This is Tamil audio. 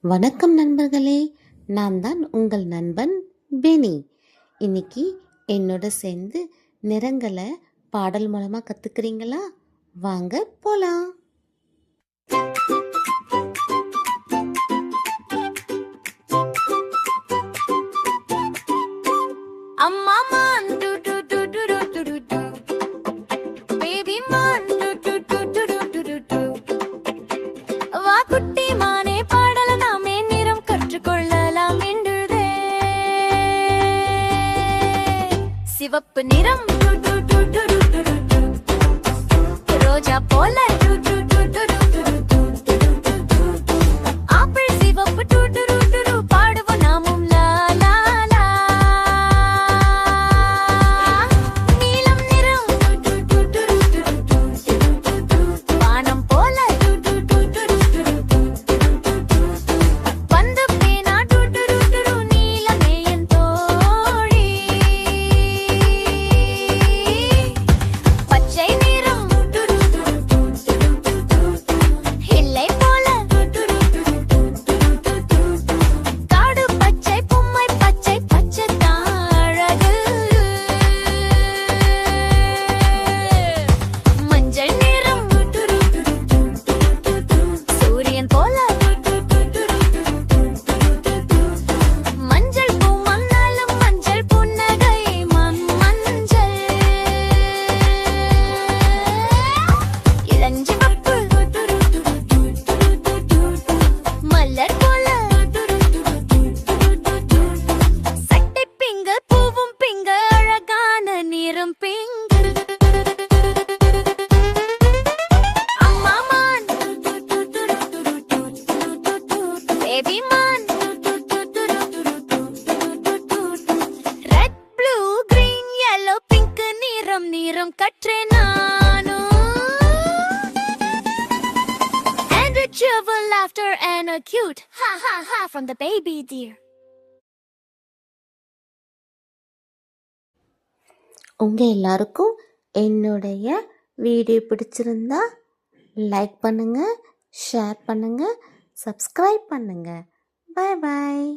வணக்கம் நண்பர்களே, நான் தான் உங்கள் நண்பன் பெனி. இன்னைக்கு என்னோட சேர்ந்து நிறங்களை பாடல் மூலமாக கற்றுக்கிறீங்களா? வாங்க போகலாம். அம்மா மான் டு டு டு டு டு டு டு டு. பேபி மான் டு டு டு டு டு டு டு டு. வா குட்டி மானே பாடல நாமே நிறம் கற்றுக்கொள்ளலாம் என்றுதே. சிவப்பு நிறம் டு டு டு டு டு டு டு டு. ரோஜா போல டு டு டு டு டு டு டு டு டு டு டு. ஆப்பிள் சிவப்பு டு டு டு டு டு. பாடுவோம் நாமும் லா லா லா. நீலம் நிறம் டு டு டு டு டு டு டு டு டு. வானம் போல டு டு டு டு டு டு டு டு டு. பந்து பேனா டு டு டு டு டு. நீலமே என் தோழி. பச்சை நிறம் டு டு டு டு டு டு டு டு. இல்லை போல டு டு டு டு டு டு டு டு. காடு பச்சை பொம்மை பச்சை பச்சை தாழகு. மஞ்சள் நிறம் டு டு டு டு டு டு டு. சூரியன் போல டு டு டு டு டு டு டு டு. மஞ்சள் பூ மண்ணாலும் மஞ்சள் புன்னகை மஞ்சள். இளஞ்சிவப்பு டு டு டு டு டு டு டு டு. மலர் போல டு டு டு டு டு டு டு. சட்டை பிங்கு பூவும் பிங்கு அழகான நிறம் பிங்கு. அம்மா மான் டு டு டு டு டு டு டு டு டு. பேபி மான் டு டு டு டு டு டு டு டு டு. Red blue green yellow pink நிறம் கற்றேன் நானும். And a cheerful laughter and a cute ha ha ha from the baby deer. உங்கள் எல்லாருக்கும் என்னுடைய வீடியோ பிடிச்சிருந்தா லைக் பண்ணுங்கள், ஷேர் பண்ணுங்கள், சப்ஸ்கிரைப் பண்ணுங்கள். பாய் பாய்.